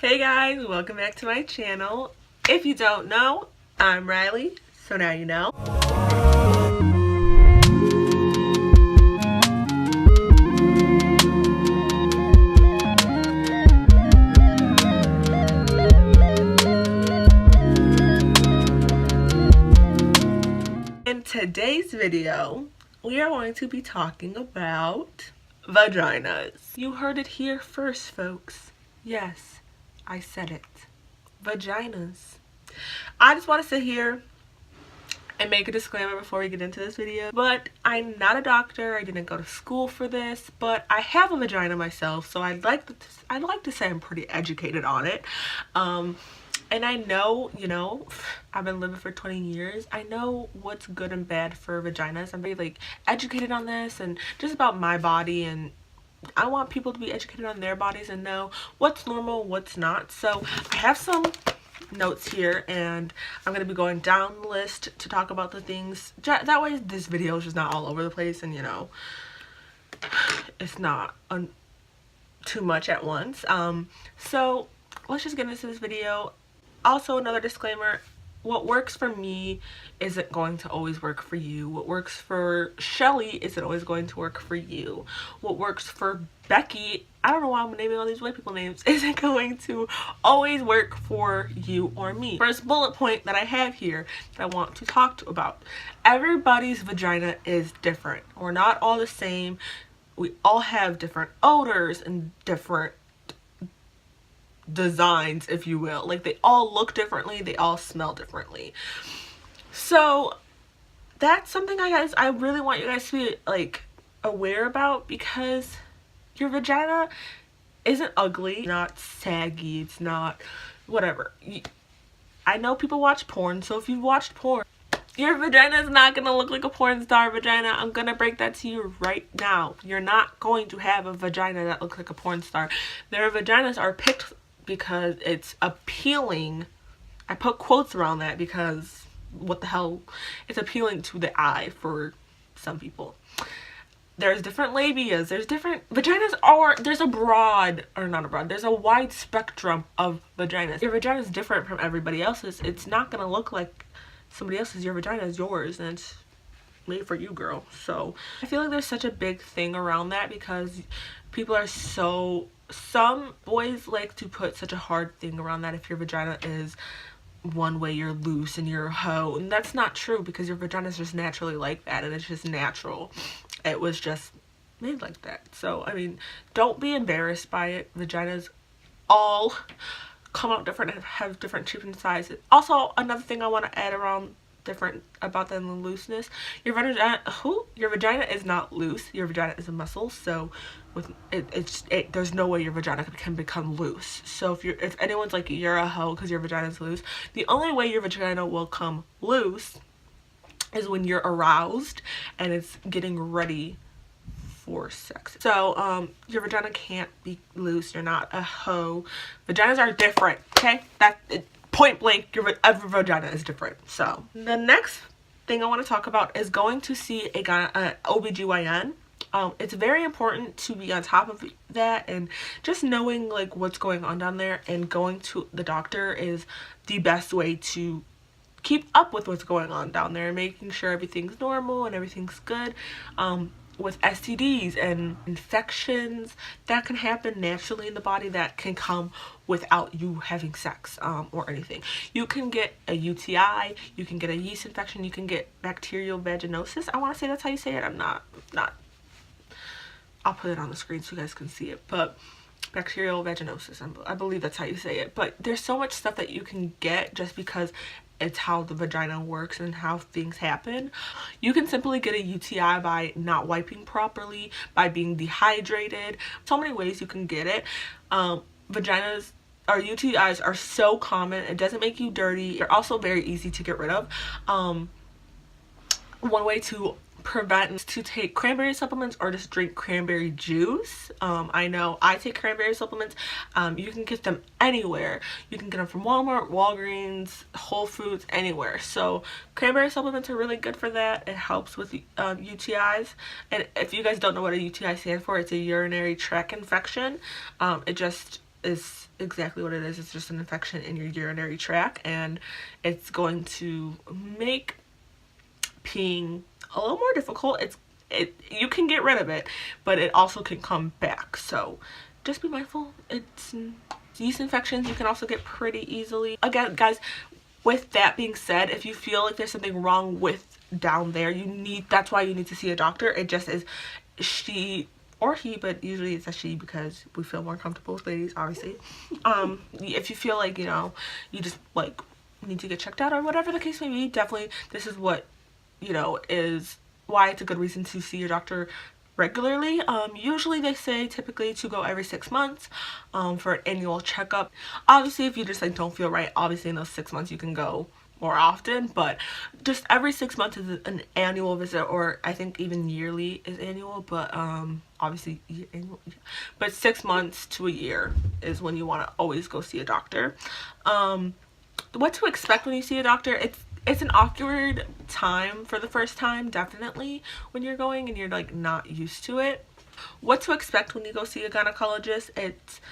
Hey guys, welcome back to my channel. If you don't know, I'm Reilly, so now you know. In today's video, we are going to be talking about vaginas. You heard it here first, folks. Yes, I said it. Vaginas. I just want to sit here and make a disclaimer before we get into this video, but I'm not a doctor. I didn't go to school for this, but I have a vagina myself, so I'd like to say I'm pretty educated on it. And I know, I've been living for 20 years. I know what's good and bad for vaginas. I'm very educated on this and just about my body, and I want people to be educated on their bodies and know what's normal, what's not. So I have some notes here, and I'm going to be going down the list to talk about the things. That way this video is just not all over the place, and it's not too much at once. So let's just get into this video. Also, another disclaimer, what works for me isn't going to always work for you. What works for Shelly isn't always going to work for you. What works for Becky, I don't know why I'm naming all these white people names, isn't going to always work for you or me. First bullet point that I have here that I want to talk about. Everybody's vagina is different. We're not all the same. We all have different odors and different designs, if you will. Like, they all look differently, they all smell differently. So that's something I really want you guys to be aware about, because your vagina isn't ugly, not saggy, it's not whatever. I know people watch porn, so if you've watched porn, your vagina is not gonna look like a porn star vagina. I'm gonna break that to you right now. You're not going to have a vagina that looks like a porn star. Their vaginas are picked because it's appealing. I put quotes around that because what the hell, it's appealing to the eye for some people. There's different labias, there's different vaginas, or there's there's a wide spectrum of vaginas. Your vagina is different from everybody else's. It's not gonna look like somebody else's. Your vagina is yours, and it's made for you, girl. So I feel like there's such a big thing around that, because people are some boys like to put such a hard thing around that. If your vagina is one way, you're loose and you're a hoe, and that's not true, because your vagina is just naturally like that, and it's just natural. It was just made like that. So I mean, don't be embarrassed by it. Vaginas all come out different and have different shapes and sizes. Also, another thing I want to add around different about than the looseness, your vagina is not loose. Your vagina is a muscle, so with there's no way your vagina can become loose. So if anyone's like, you're a hoe because your vagina is loose, the only way your vagina will come loose is when you're aroused and it's getting ready for sex. So your vagina can't be loose. You're not a hoe. Vaginas are different, okay? Point blank, every vagina is different. So the next thing I want to talk about is going to see a OBGYN. It's very important to be on top of that, and just knowing what's going on down there, and going to the doctor is the best way to keep up with what's going on down there, and making sure everything's normal and everything's good. With STDs and infections that can happen naturally in the body, that can come without you having sex or anything. You can get a UTI, you can get a yeast infection, you can get bacterial vaginosis. I want to say that's how you say it. I'm not. I'll put it on the screen so you guys can see it, but bacterial vaginosis, I believe that's how you say it. But there's so much stuff that you can get just because it's how the vagina works and how things happen. You can simply get a UTI by not wiping properly, by being dehydrated. So many ways you can get it. Vaginas or UTIs are so common. It doesn't make you dirty. They're also very easy to get rid of. One way to prevent is to take cranberry supplements or just drink cranberry juice. I know I take cranberry supplements. You can get them anywhere. You can get them from Walmart, Walgreens, Whole Foods, anywhere. So cranberry supplements are really good for that. It helps with UTIs. And if you guys don't know what a UTI stands for, it's a urinary tract infection. It just is exactly what it is. It's just an infection in your urinary tract, and it's going to make peeing a little more difficult. You can get rid of it, but it also can come back. So just be mindful. It's yeast infections you can also get pretty easily. Again, guys, with that being said, if you feel like there's something wrong with down there, that's why you need to see a doctor. It just is she or he, but usually it's a she because we feel more comfortable with ladies, obviously. If you feel like, you just like need to get checked out or whatever the case may be, definitely this is what, is why it's a good reason to see your doctor regularly. Usually they say typically to go every 6 months for an annual checkup. Obviously, if you just like don't feel right, obviously in those 6 months you can go more often, but just every 6 months is an annual visit, or I think even yearly is annual, but obviously annual, but 6 months to a year is when you want to always go see a doctor. What to expect when you see a doctor? It's an awkward time for the first time, definitely, when you're going and you're like not used to it. What to expect when you go see a gynecologist? It's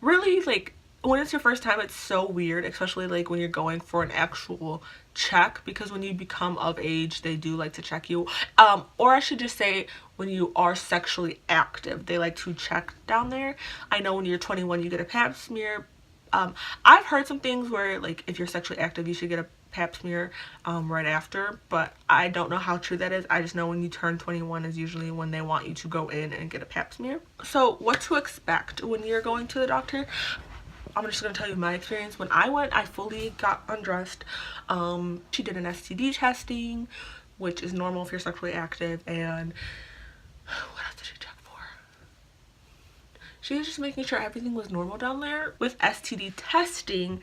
really like, when it's your first time, it's so weird, especially like when you're going for an actual check, because when you become of age, they do like to check you. Or I should just say, when you are sexually active, they like to check down there. I know when you're 21, you get a pap smear. I've heard some things where like if you're sexually active, you should get a pap smear right after, but I don't know how true that is. I just know when you turn 21 is usually when they want you to go in and get a pap smear. So what to expect when you're going to the doctor? I'm just going to tell you my experience. When I went, I fully got undressed. She did an STD testing, which is normal if you're sexually active, and what else did she check for? She was just making sure everything was normal down there. With STD testing,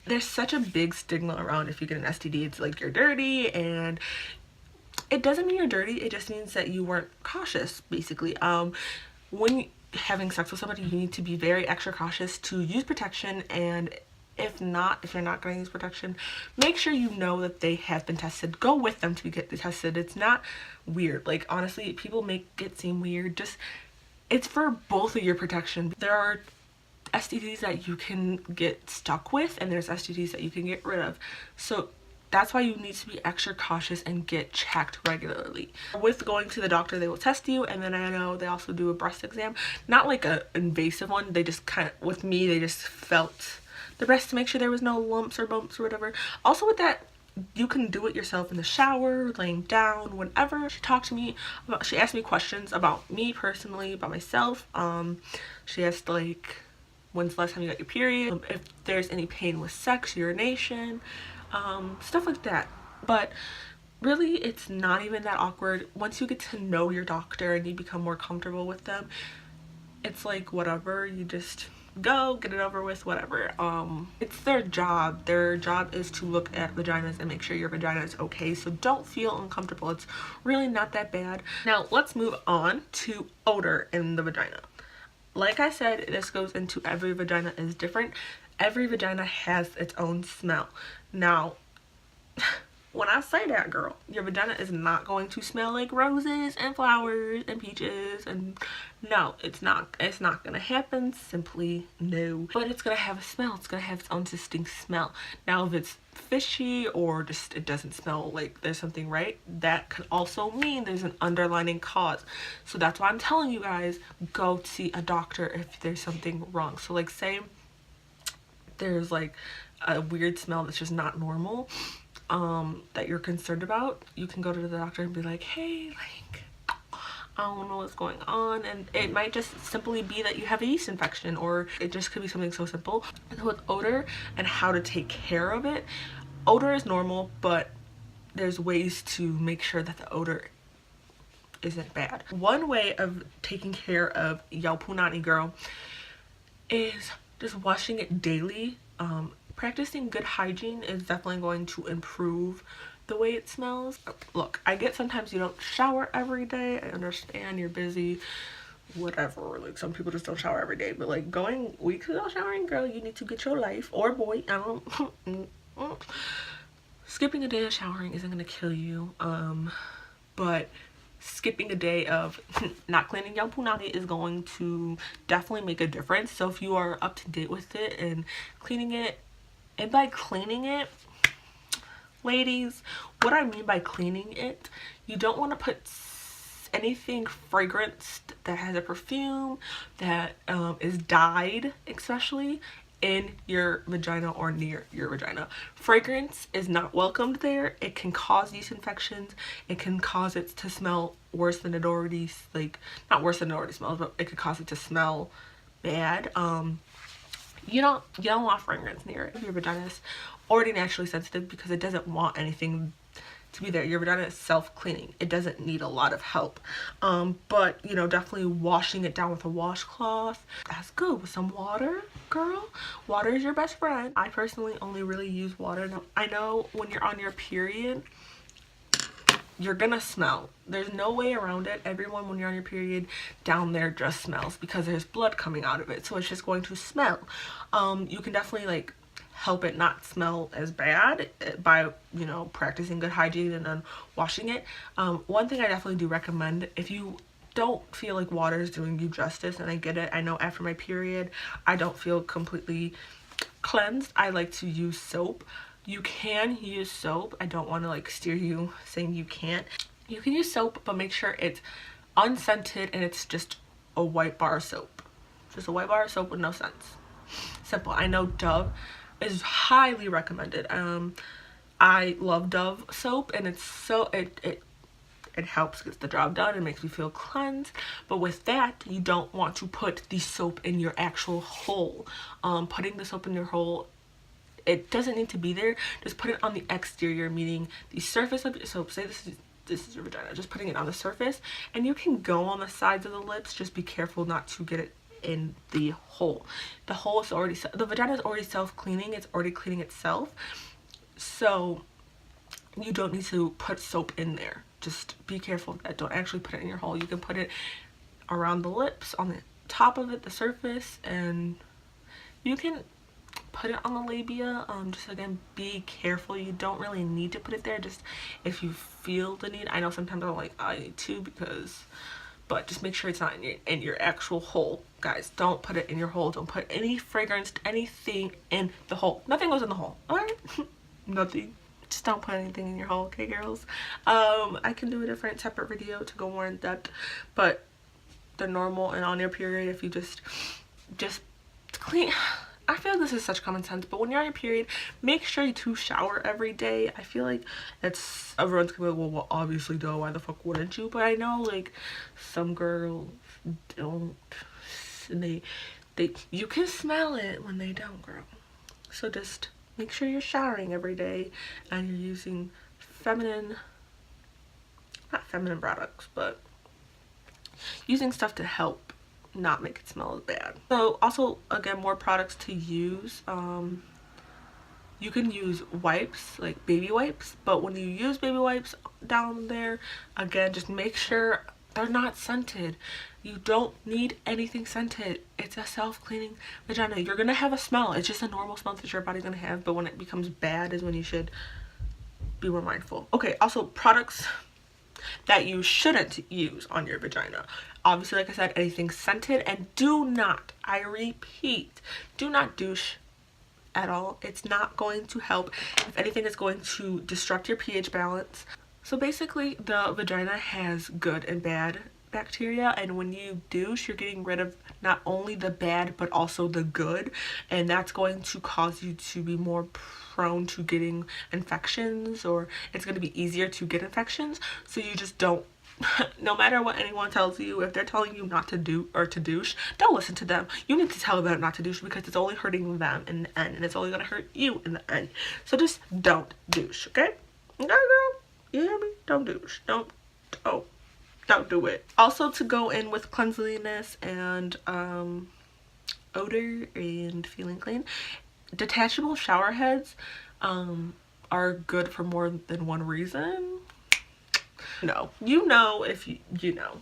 there's such a big stigma around if you get an STD. It's like you're dirty, and it doesn't mean you're dirty. It just means that you weren't cautious, basically. When having sex with somebody, you need to be very extra cautious to use protection, and if you're not going to use protection, make sure you know that they have been tested. Go with them to get tested. It's not weird. Like, honestly, people make it seem weird. Just, it's for both of your protection. There are STDs that you can get stuck with, and there's STDs that you can get rid of. So that's why you need to be extra cautious and get checked regularly. With going to the doctor, they will test you, and then I know they also do a breast exam. Not like an invasive one. They just kind of, with me, they just felt the breast to make sure there was no lumps or bumps or whatever. Also with that, you can do it yourself in the shower, laying down, whenever. She talked to me about, she asked me questions about me personally, about myself. She asked like, when's the last time you got your period? If there's any pain with sex, urination, stuff like that. But really, it's not even that awkward. Once you get to know your doctor and you become more comfortable with them, it's like whatever, you just go, get it over with, whatever. It's their job. Their job is to look at vaginas and make sure your vagina is okay, so don't feel uncomfortable. It's really not that bad. Now let's move on to odor in the vagina. Like I said, this goes into every vagina is different. Every vagina has its own smell. Now, when I say that, girl, your vagina is not going to smell like roses and flowers and peaches, and no, it's not gonna happen. Simply no. But it's gonna have a smell. It's gonna have its own distinct smell. Now, if it's fishy or just it doesn't smell like there's something right, that could also mean there's an underlying cause. So that's why I'm telling you guys, go see a doctor if there's something wrong. So like, say there's like a weird smell that's just not normal, that you're concerned about, you can go to the doctor and be like, hey, like, I don't know what's going on, and it might just simply be that you have a yeast infection, or it just could be something so simple. And with odor and how to take care of it, odor is normal, but there's ways to make sure that the odor isn't bad. One way of taking care of your punani, girl, is just washing it daily. Practicing good hygiene is definitely going to improve the way it smells. Look, I get sometimes you don't shower every day. I understand you're busy, whatever. Like, some people just don't shower every day, but like going weeks without showering, girl, you need to get your life. Or boy, I don't skipping a day of showering isn't gonna kill you, but skipping a day of not cleaning your punani is going to definitely make a difference. So if you are up to date with it and cleaning it, and by cleaning it, ladies, what I mean by cleaning it, you don't want to put anything fragranced that has a perfume that is dyed, especially in your vagina or near your vagina. Fragrance is not welcomed there. It can cause yeast infections. It can cause it to smell worse than it already, like, not worse than it already smells, but it could cause it to smell bad. You don't want fragrance near it. Your vagina is already naturally sensitive because it doesn't want anything to be there. Your vagina is self-cleaning. It doesn't need a lot of help. But you know, definitely washing it down with a washcloth. That's good. With some water, girl. Water is your best friend. I personally only really use water. Now, I know when you're on your period, you're gonna smell. There's no way around it. Everyone, when you're on your period, down there just smells because there's blood coming out of it. So it's just going to smell. You can definitely like help it not smell as bad by, you know, practicing good hygiene and then washing it. One thing I definitely do recommend, if you don't feel like water is doing you justice, and I get it, I know after my period I don't feel completely cleansed, I like to use soap. You can use soap. I don't want to like steer you saying you can't. You can use soap, but make sure it's unscented and it's just a white bar soap. Just a white bar soap with no scents. Simple. I know Dove is highly recommended. I love Dove soap, and it's so it helps get the job done. It makes me feel cleansed. But with that, you don't want to put the soap in your actual hole. Putting the soap in your hole, it doesn't need to be there. Just put it on the exterior, meaning the surface of your soap. Say this is your vagina. Just putting it on the surface, and you can go on the sides of the lips. Just be careful not to get it in the hole. The hole is already, the vagina is already self-cleaning. It's already cleaning itself. So you don't need to put soap in there. Just be careful of that. Don't actually put it in your hole. You can put it around the lips, on the top of it, the surface, and you can put it on the labia. Just again, be careful. You don't really need to put it there, just if you feel the need. I know sometimes I'm like, I need to, because, but just make sure it's not in your actual hole. Guys, don't put it in your hole. Don't put any fragrance, anything in the hole. Nothing goes in the hole. All right. Nothing. Just don't put anything in your hole, okay, girls? I can do a different separate video to go more in depth, but the normal and on your period, if you just clean. I feel this is such common sense, but when you're on your period, make sure you shower every day. I feel like it's, everyone's gonna be like, well, obviously, though, why the fuck wouldn't you? But I know, like, some girls don't, and you can smell it when they don't, girl. So just make sure you're showering every day and you're using not feminine products, but using stuff to help not make it smell as bad. So also, again, more products to use. You can use wipes, like baby wipes, but when you use baby wipes down there, again, just make sure they're not scented. You don't need anything scented. It's a self-cleaning vagina. You're gonna have a smell. It's just a normal smell that your body's gonna have, but when it becomes bad is when you should be more mindful. Okay, also products that you shouldn't use on your vagina. Obviously, like I said, anything scented, and do not, I repeat, do not douche at all. It's not going to help. If anything, it's going to disrupt your pH balance. So basically, the vagina has good and bad bacteria, and when you douche, you're getting rid of not only the bad but also the good, and that's going to cause you to be more prone to getting infections, or it's going to be easier to get infections. So you just don't, no matter what anyone tells you, if they're telling you not to do or to douche, don't listen to them. You need to tell them not to douche, because it's only hurting them in the end, and it's only going to hurt you in the end. So just don't douche, okay? Okay, girl? You hear me? Don't douche. Don't do it. Also, to go in with cleanliness and odor and feeling clean, detachable shower heads are good for more than one reason. No, you know if you know.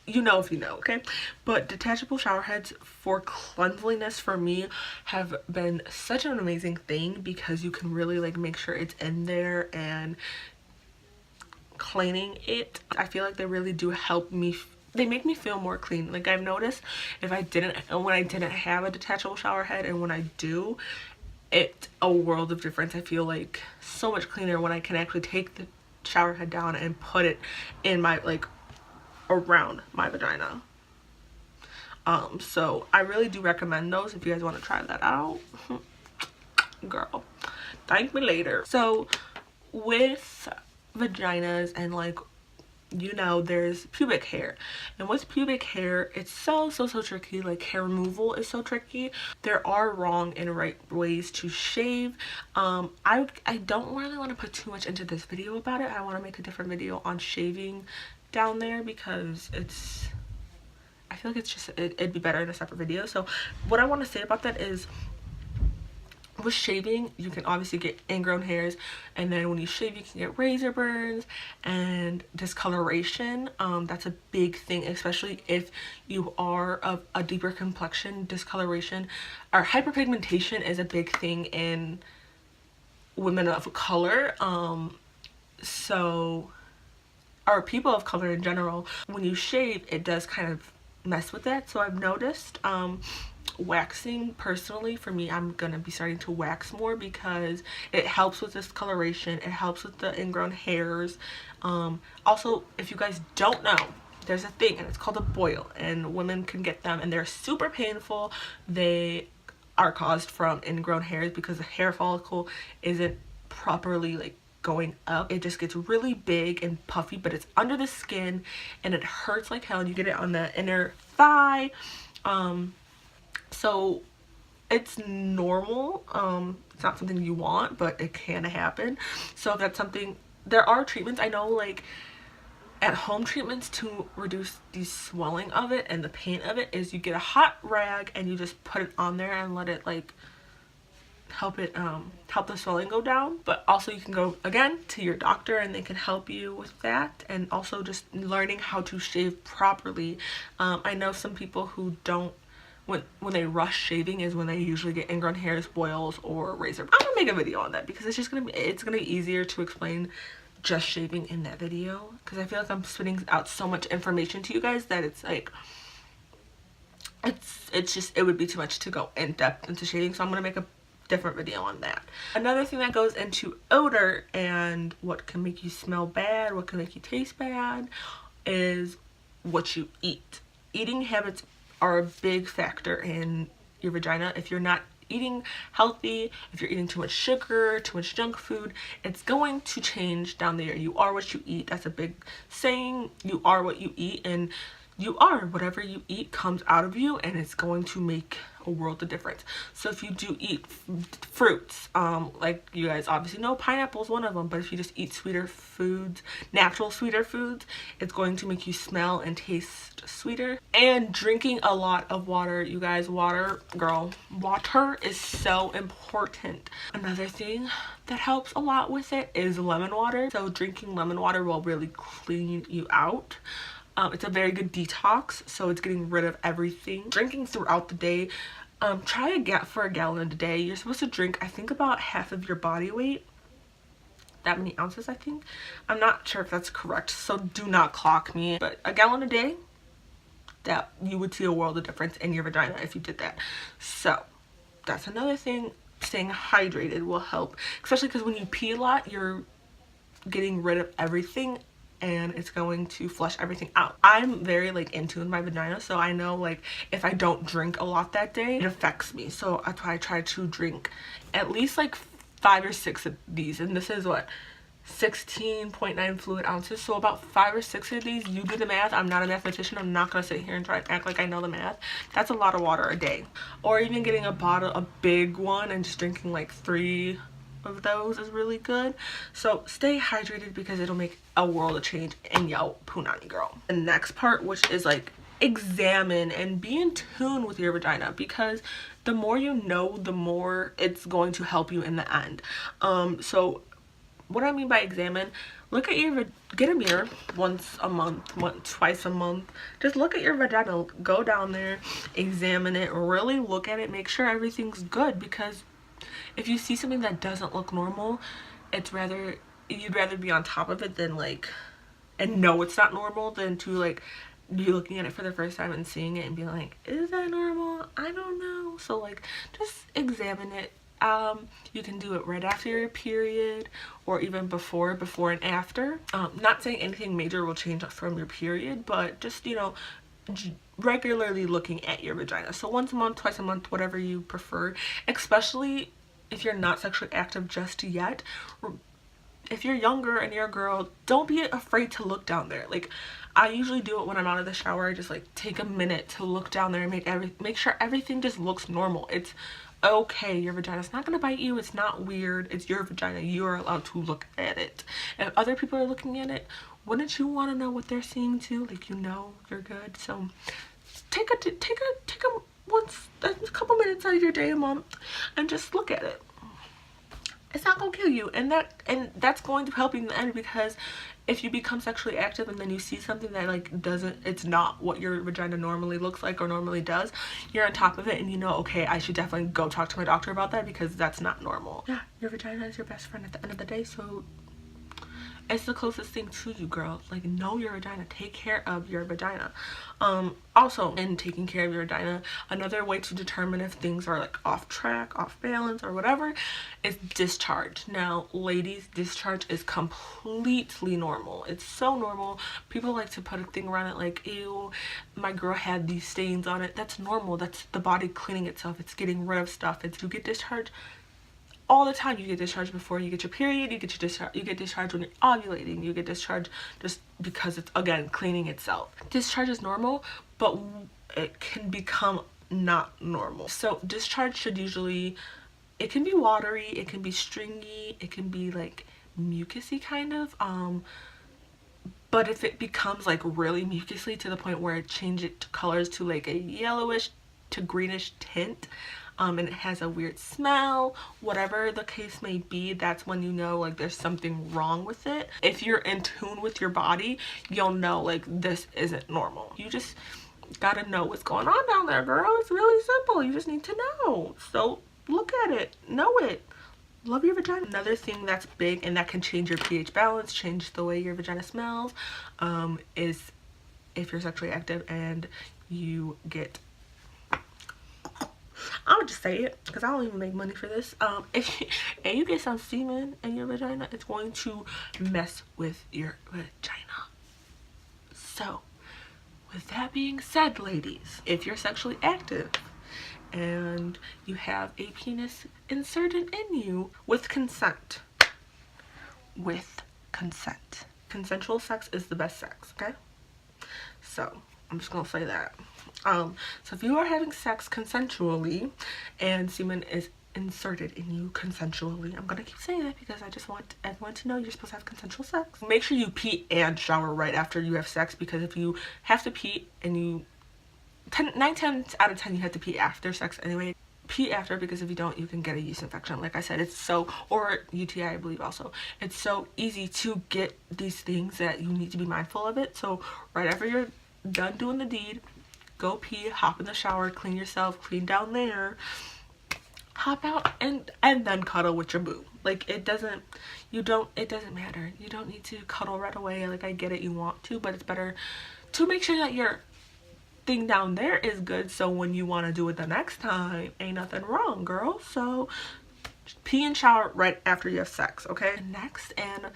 You know if you know, okay? But detachable shower heads for cleanliness, for me, have been such an amazing thing, because you can really like make sure it's in there and cleaning it. I feel like they really do help me. They make me feel more clean. Like I've noticed when I didn't have a detachable shower head and when I do, it's a world of difference. I feel like so much cleaner when I can actually take the shower head down and put it in my, like, around my vagina. So I really do recommend those if you guys want to try that out. Girl, thank me later. So with vaginas and, like, you know, there's pubic hair, and with pubic hair it's so tricky. Like, hair removal is so tricky. There are wrong and right ways to shave. I don't really want to put too much into this video about it. I want to make a different video on shaving down there because I feel like it's just it'd be better in a separate video. So what I want to say about that is, with shaving, you can obviously get ingrown hairs, and then when you shave you can get razor burns and discoloration. That's a big thing, especially if you are of a deeper complexion. Discoloration or hyperpigmentation is a big thing in women of color, or people of color in general. When you shave, it does kind of mess with that. So I've noticed waxing, personally for me, I'm gonna be starting to wax more because it helps with discoloration, it helps with the ingrown hairs. Also, if you guys don't know, there's a thing and it's called a boil, and women can get them and they're super painful. They are caused from ingrown hairs because the hair follicle isn't properly, like, going up. It just gets really big and puffy, but it's under the skin and it hurts like hell, and you get it on the inner thigh. So it's normal. It's not something you want, but it can happen. So if that's something, there are treatments, I know, like at home treatments to reduce the swelling of it and the pain of it, is you get a hot rag and you just put it on there and let it, like, help the swelling go down. But also you can go again to your doctor and they can help you with that, and also just learning how to shave properly. I know some people who don't, when they rush shaving is when they usually get ingrown hairs, boils, or razor. I'm gonna make a video on that because it's gonna be easier to explain just shaving in that video, because I feel like I'm spitting out so much information to you guys that it's like it would be too much to go in depth into shaving. So I'm gonna make a different video on that. Another thing that goes into odor and what can make you smell bad, what can make you taste bad, is what you eat. Eating habits are a big factor in your vagina. If you're not eating healthy, if you're eating too much sugar, too much junk food, it's going to change down there. You are what you eat. That's a big saying. You are what you eat, and you are whatever you eat comes out of you, and it's going to make a world of difference. So if you do eat fruits, like you guys obviously know, pineapple is one of them, but if you just eat sweeter foods, natural sweeter foods, it's going to make you smell and taste sweeter. And drinking a lot of water, you guys. Water is so important. Another thing that helps a lot with it is lemon water. So drinking lemon water will really clean you out. It's a very good detox, so it's getting rid of everything. Drinking throughout the day, try for a gallon a day. You're supposed to drink, I think, about half of your body weight. That many ounces, I think. I'm not sure if that's correct, so do not clock me. But a gallon a day, that you would see a world of difference in your vagina if you did that. So that's another thing. Staying hydrated will help, especially because when you pee a lot, you're getting rid of everything and it's going to flush everything out. I'm very, like, in tune with my vagina, so I know, like, if I don't drink a lot that day, it affects me. So that's why I try to drink at least like 5 or 6 of these, and this is what, 16.9 fluid ounces, so about 5 or 6 of these. You do the math. I'm not a mathematician. I'm not gonna sit here and try and act like I know the math. That's a lot of water a day. Or even getting a big one and just drinking like 3 of those is really good. So stay hydrated because it'll make a world of change in your punani, girl. The next part, which is like, examine and be in tune with your vagina, because the more you know, the more it's going to help you in the end. So what I mean by examine, look at get a mirror once a month, twice a month. Just look at your vagina, go down there, examine it, really look at it, make sure everything's good, because if you see something that doesn't look normal, you'd rather be on top of it than, like, and know it's not normal than to like you looking at it for the first time and seeing it and being like, is that normal? I don't know. So like just examine it. You can do it right after your period or even before and after. Not saying anything major will change from your period, but just, you know, regularly looking at your vagina. So once a month, twice a month, whatever you prefer, especially if you're not sexually active just yet. If you're younger and you're a girl, don't be afraid to look down there. Like, I usually do it when I'm out of the shower. I just like take a minute to look down there and make sure everything just looks normal. It's okay. Your vagina's not gonna bite you. It's not weird. It's your vagina. You are allowed to look at it. If other people are looking at it, wouldn't you want to know what they're seeing too? Like, you know, you're good. So take a couple minutes out of your day a month and just look at it. It's not gonna kill you, and that's going to help you in the end, because if you become sexually active and then you see something that like it's not what your vagina normally looks like or normally does, you're on top of it and you know, okay, I should definitely go talk to my doctor about that because that's not normal. Yeah, your vagina is your best friend at the end of the day, so it's the closest thing to you, girl. Like, know your vagina. Take care of your vagina. Also, in taking care of your vagina, another way to determine if things are like off track, off balance, or whatever, is discharge. Now, ladies, discharge is completely normal. It's so normal. People like to put a thing around it like, ew, my girl had these stains on it. That's normal. That's the body cleaning itself. It's getting rid of stuff. It's, you get discharge all the time. You get discharged before you get your period, you get discharged when you're ovulating, you get discharged just because it's, again, cleaning itself. Discharge is normal, but it can become not normal. So discharge should usually, it can be watery, it can be stringy, it can be like mucusy kind of, but if it becomes like really mucusy to the point where it changes colors to like a yellowish to greenish tint, and it has a weird smell, whatever the case may be, that's when you know like there's something wrong with it. If you're in tune with your body, you'll know like this isn't normal. You just gotta know what's going on down there, girl. It's really simple. You just need to know. So look at it, know it. Love your vagina. Another thing that's big and that can change your pH balance, change the way your vagina smells, is if you're sexually active and you get, I'll just say it because I don't even make money for this. If you get some semen in your vagina, it's going to mess with your vagina. So, with that being said, ladies, if you're sexually active and you have a penis inserted in you with consent, consensual sex is the best sex, okay? So, I'm just gonna say that. So if you are having sex consensually and semen is inserted in you consensually, I'm gonna keep saying that because I just want everyone to know you're supposed to have consensual sex. Make sure you pee and shower right after you have sex, because if you have to pee and you 9 times out of 10 you have to pee after sex anyway. Pee after, because if you don't, you can get a yeast infection. Like I said, it's so, or UTI, I believe also. It's so easy to get these things that you need to be mindful of it. So right after you're done doing the deed, go pee, hop in the shower, clean yourself, clean down there, hop out, and then cuddle with your boo. Like, it doesn't matter. You don't need to cuddle right away. Like, I get it, you want to, but it's better to make sure that your thing down there is good, so when you want to do it the next time, ain't nothing wrong, girl. So pee and shower right after you have sex, okay? Next and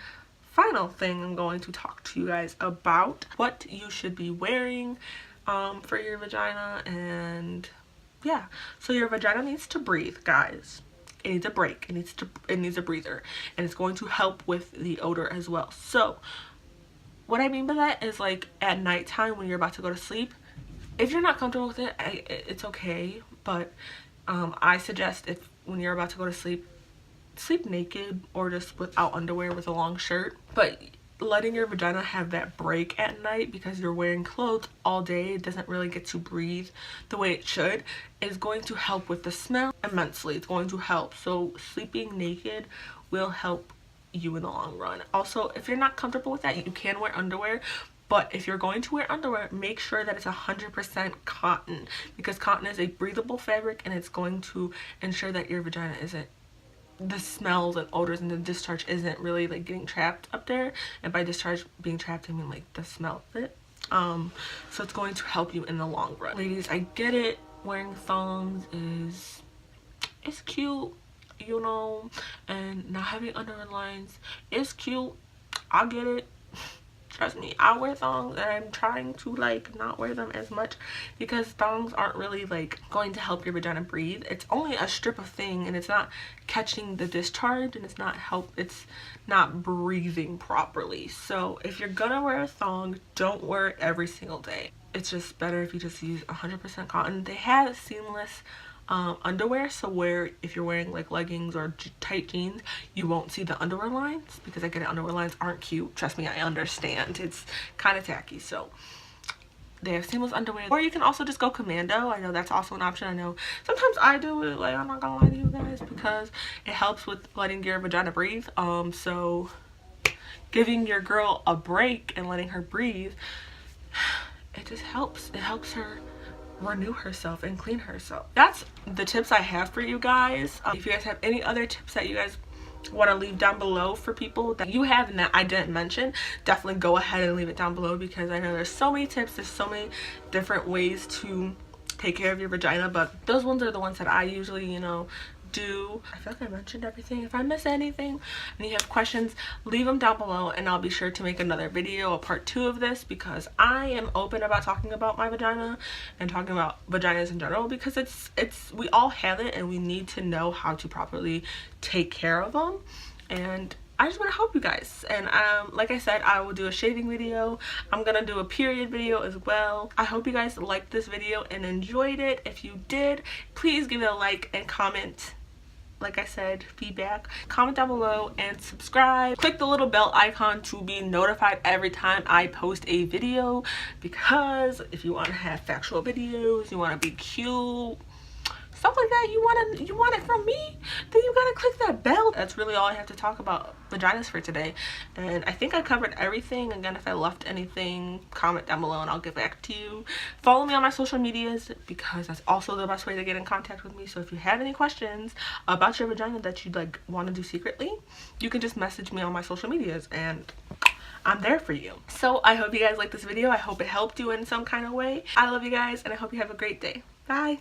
final thing, I'm going to talk to you guys about what you should be wearing for your vagina. And yeah, so your vagina needs to breathe, guys. It needs a break. It needs a breather, and it's going to help with the odor as well. So what I mean by that is, like, at nighttime when you're about to go to sleep, if you're not comfortable with it, it's okay, but I suggest if when you're about to go to sleep, sleep naked or just without underwear with a long shirt. But letting your vagina have that break at night, because you're wearing clothes all day, it doesn't really get to breathe the way it should, is going to help with the smell immensely. It's going to help. So sleeping naked will help you in the long run. Also, if you're not comfortable with that, you can wear underwear. But if you're going to wear underwear, make sure that it's 100% cotton, because cotton is a breathable fabric and it's going to ensure that your vagina isn't the smells and odors and the discharge isn't really like getting trapped up there. And by discharge being trapped, I mean like the smell of it. So it's going to help you in the long run. Ladies, I get it, wearing thongs it's cute, you know, and not having underlines is cute. I get it. Trust me, I wear thongs and I'm trying to like not wear them as much because thongs aren't really like going to help your vagina breathe. It's only a strip of thing and it's not catching the discharge and it's not breathing properly. So if you're gonna wear a thong, don't wear it every single day. It's just better if you just use 100% cotton. They have seamless underwear, so where if you're wearing like leggings or tight jeans, you won't see the underwear lines, because I get it, underwear lines aren't cute. Trust me, I understand. It's kind of tacky. So they have seamless underwear, or you can also just go commando. I know that's also an option. I know sometimes I do it, like, I'm not gonna lie to you guys, because it helps with letting your vagina breathe. So giving your girl a break and letting her breathe, it just helps. It helps her renew herself and clean herself. That's the tips I have for you guys. If you guys have any other tips that you guys want to leave down below for people that you have and that I didn't mention, definitely go ahead and leave it down below, because I know there's so many tips, there's so many different ways to take care of your vagina, but those ones are the ones that I usually, you know, do. I feel like I mentioned everything. If I miss anything and you have questions, leave them down below and I'll be sure to make another video, a part 2 of this, because I am open about talking about my vagina and talking about vaginas in general, because it's we all have it and we need to know how to properly take care of them. And I just want to help you guys. And like I said, I will do a shaving video. I'm gonna do a period video as well. I hope you guys liked this video and enjoyed it. If you did, please give it a like and comment. Like I said, feedback, comment down below and subscribe. Click the little bell icon to be notified every time I post a video, because if you want to have factual videos, you want to be cute, stuff like that, you want it from me, then you gotta click that bell. That's really all I have to talk about vaginas for today, and I think I covered everything. Again, if I left anything, comment down below and I'll get back to you. Follow me on my social medias, because that's also the best way to get in contact with me. So if you have any questions about your vagina that you'd like want to do secretly, you can just message me on my social medias and I'm there for you. So I hope you guys liked this video. I hope it helped you in some kind of way. I love you guys and I hope you have a great day. Bye.